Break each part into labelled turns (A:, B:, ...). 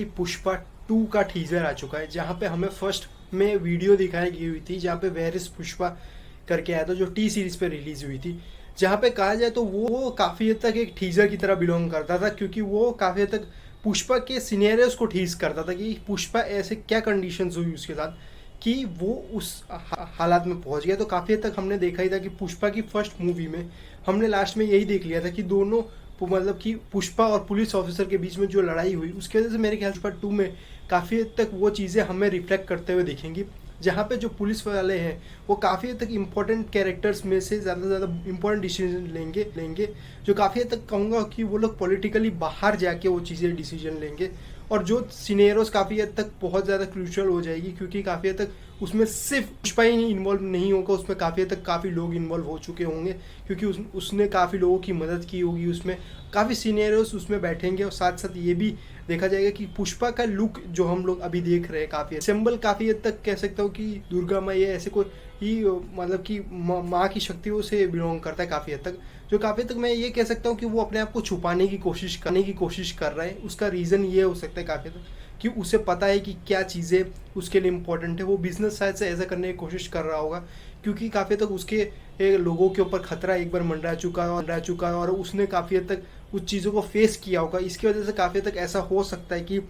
A: पुष्पा 2 का टीजर आ चुका है, जहाँ पे हमें फर्स्ट में वीडियो दिखाई गई हुई थी जहाँ पे वेयर इज पुष्पा करके आया था, जो टी सीरीज पे रिलीज हुई थी। जहाँ पे कहा जाए तो वो काफ़ी हद तक एक टीजर की तरह बिलोंग करता था, क्योंकि वो काफ़ी हद तक पुष्पा के सिनेरियोस को टीज करता था कि पुष्पा ऐसे क्या कंडीशंस हुई उसके साथ कि वो उस हालात में पहुंच गया। तो काफ़ी हद तक हमने देखा ही था कि पुष्पा की फर्स्ट मूवी में हमने लास्ट में यही देख लिया था कि दोनों मतलब कि पुष्पा और पुलिस ऑफिसर के बीच में जो लड़ाई हुई उसकी वजह से मेरे ख्याल पुष्पा 2 में काफ़ी हद तक वो चीज़ें हमें रिफ्लेक्ट करते हुए दिखेंगी, जहाँ पे जो पुलिस वाले हैं वो काफ़ी हद तक इम्पोर्टेंट कैरेक्टर्स में से ज़्यादा से ज़्यादा इम्पोर्टेंट डिसीजन लेंगे जो काफ़ी हद तक कहूँगा कि वो लोग पॉलिटिकली बाहर जाके वो चीज़ें डिसीजन लेंगे। और जो सिनेरियोस काफ़ी हद तक बहुत ज़्यादा क्रूशियल हो जाएगी, क्योंकि काफ़ी हद तक उसमें सिर्फ पुष्पा ही इन्वॉल्व नहीं होगा, उसमें काफ़ी हद तक काफ़ी लोग इन्वॉल्व हो चुके होंगे, क्योंकि उसने काफ़ी लोगों की मदद की होगी, उसमें काफ़ी सिनेरियोस उसमें बैठेंगे। और साथ साथ ये भी देखा जाएगा कि पुष्पा का लुक जो हम लोग अभी देख रहे हैं काफ़ी सिंबल काफ़ी हद तक कह सकता हूँ कि दुर्गा माँ या ऐसे कोई ही मतलब कि माँ की शक्तियों से बिलोंग करता है काफ़ी हद तक, जो काफ़ी हद तक मैं ये कह सकता हूँ कि वो अपने आप को छुपाने की कोशिश कर रहा है। उसका रीज़न ये हो सकता है काफ़ी हद तक कि उसे पता है कि क्या चीज़ें उसके लिए इम्पोर्टेंट है। वो बिजनेस साइड से ऐसा करने की कोशिश कर रहा होगा, क्योंकि काफ़ी हद तक उसके लोगों के ऊपर खतरा एक बार मंडरा चुका है और उसने काफ़ी हद तक उस चीज़ों को फेस किया होगा। इसकी वजह से काफ़ी हद तक ऐसा हो सकता है कि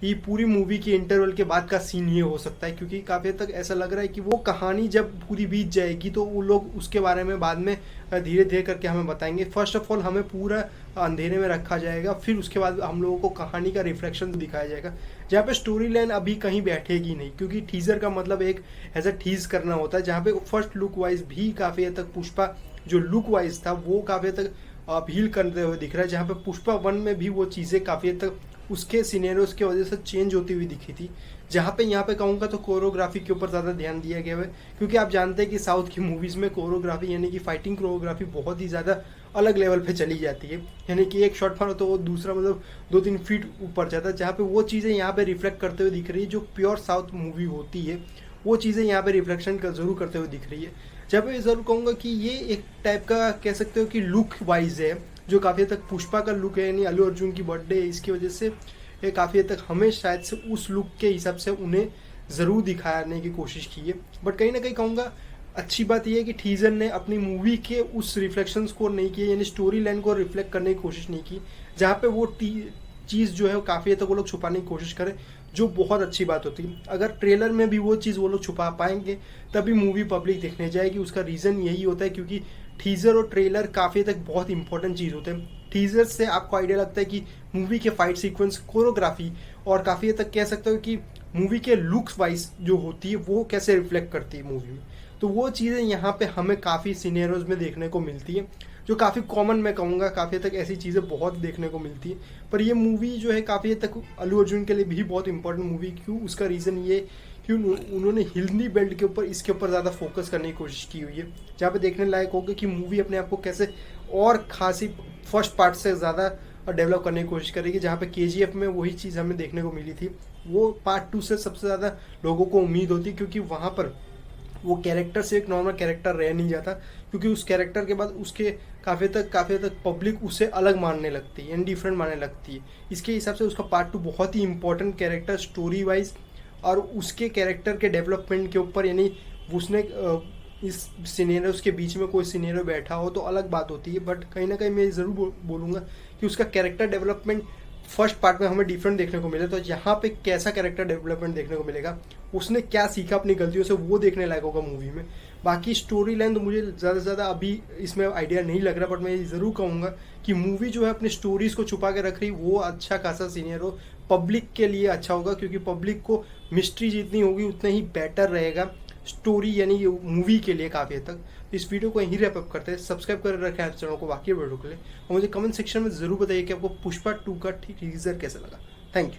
A: ये पूरी मूवी के इंटरवल के बाद का सीन ये हो सकता है, क्योंकि काफ़ी हद तक ऐसा लग रहा है कि वो कहानी जब पूरी बीत जाएगी तो वो लोग उसके बारे में बाद में धीरे धीरे करके हमें बताएंगे। फर्स्ट ऑफ ऑल हमें पूरा अंधेरे में रखा जाएगा, फिर उसके बाद हम लोगों को कहानी का रिफ्लेक्शन दिखाया जाएगा, जहाँ पे स्टोरी लाइन अभी कहीं बैठेगी नहीं, क्योंकि टीजर का मतलब एक ऐसा टीज करना होता है, जहाँ पे फर्स्ट लुक वाइज भी काफ़ी हद तक पुष्पा जो लुक वाइज था वो काफ़ी हद तक अपील करते हुए दिख रहा है, जहाँ पे पुष्पा 1 में भी वो चीज़ें काफ़ी हद तक उसके सिनेरियोस की वजह से चेंज होती हुई दिखी थी। जहाँ पे यहाँ पे कहूँगा तो कोरियोग्राफी के ऊपर ज़्यादा ध्यान दिया गया है, क्योंकि आप जानते हैं कि साउथ की मूवीज़ में कोरियोग्राफी यानी कि फाइटिंग कोरियोग्राफी बहुत ही ज़्यादा अलग लेवल पे चली जाती है, यानी कि एक शॉट मारो तो वो दूसरा मतलब 2-3 फीट ऊपर जाता है। जहाँ पे वो चीज़ें यहाँ पे रिफ्लेक्ट करते हुए दिख रही है, जो प्योर साउथ मूवी होती है वो चीज़ें यहाँ पे रिफ्लेक्शन का ज़रूर करते हुए दिख रही है। जहाँ पे ज़रूर कहूँगा कि ये एक टाइप का कह सकते हो कि लुक वाइज है, जो काफ़ी हद तक पुष्पा का लुक है, यानी अल्लू अर्जुन की बर्थडे है, इसकी वजह से ये काफ़ी हद तक हमें शायद से उस लुक के हिसाब से उन्हें ज़रूर दिखाने की कोशिश की है। बट कहीं ना कहीं कहूँगा अच्छी बात यह है कि टीजर ने अपनी मूवी के उस रिफ्लेक्शंस को नहीं किया, यानी स्टोरी लाइन को रिफ्लेक्ट करने की कोशिश नहीं की, जहाँ पे वो चीज़ जो है काफ़ी हद तक वो लोग छुपाने की कोशिश करें, जो बहुत अच्छी बात होती है। अगर ट्रेलर में भी वो चीज़ वो लोग छुपा पाएंगे तभी मूवी पब्लिक देखने जाएगी। उसका रीज़न यही होता है क्योंकि टीजर और ट्रेलर काफ़ी तक बहुत इंपॉर्टेंट चीज़ होते हैं। टीजर से आपको आइडिया लगता है कि मूवी के फाइट सीक्वेंस, कोरियोग्राफी और काफ़ी हद तक कह सकते हो कि मूवी के लुक्स वाइज जो होती है वो कैसे रिफ्लेक्ट करती है मूवी में। तो वो चीज़ें यहाँ पे हमें काफ़ी सिनेरियोज में देखने को मिलती है, जो काफ़ी कॉमन मैं कहूँगा, काफ़ी हद तक ऐसी चीज़ें बहुत देखने को मिलती है। पर ये मूवी जो है काफ़ी हद तक अल्लू अर्जुन के लिए भी बहुत इंपॉर्टेंट मूवी, क्यों उसका रीज़न ये कि उन्होंने हिंदी बेल्ट के ऊपर इसके ऊपर ज़्यादा फोकस करने की कोशिश की हुई है, जहाँ पे देखने लायक होगा कि मूवी अपने आप को कैसे और खासी फर्स्ट पार्ट से ज़्यादा डेवलप करने की कोशिश करेगी। जहाँ पे KGF में वही चीज़ हमें देखने को मिली थी, वो पार्ट 2 से सबसे ज़्यादा लोगों को उम्मीद होती, क्योंकि वहाँ पर वो कैरेक्टर से एक नॉर्मल कैरेक्टर रह नहीं जाता, क्योंकि उस कैरेक्टर के बाद उसके काफ़ी तक पब्लिक उसे अलग मानने लगती है, डिफरेंट मानने लगती है। इसके हिसाब से उसका पार्ट 2 बहुत ही इंपॉर्टेंट कैरेक्टर स्टोरी वाइज और उसके कैरेक्टर के डेवलपमेंट के ऊपर, यानी उसने इस सिनेरियोस के बीच में कोई सिनेरियो बैठा हो तो अलग बात होती है, बट कहीं ना कहीं मैं ज़रूर बोलूँगा कि उसका कैरेक्टर डेवलपमेंट फर्स्ट पार्ट में हमें डिफरेंट देखने को मिले। तो यहाँ पे कैसा कैरेक्टर डेवलपमेंट देखने को मिलेगा, उसने क्या सीखा अपनी गलतियों से, वो देखने लायक होगा मूवी में। बाकी स्टोरी लाइन तो मुझे ज़्यादा से ज़्यादा अभी इसमें आइडिया नहीं लग रहा, बट मैं ज़रूर कहूँगा कि मूवी जो है अपनी स्टोरीज़ को छुपा के रख रही, वो अच्छा खासा सीनियर पब्लिक के लिए अच्छा होगा, क्योंकि पब्लिक को मिस्ट्री जितनी होगी उतना ही बेटर रहेगा स्टोरी, यानी ये मूवी के लिए काफ़ी हद तक। इस वीडियो को यहीं रैप अप करते हैं। सब्सक्राइब कर रखें आप चैनल को बाकी वीडियो के लिए, और मुझे कमेंट सेक्शन में ज़रूर बताइए कि आपको पुष्पा 2 का टीजर कैसा लगा। Thank you.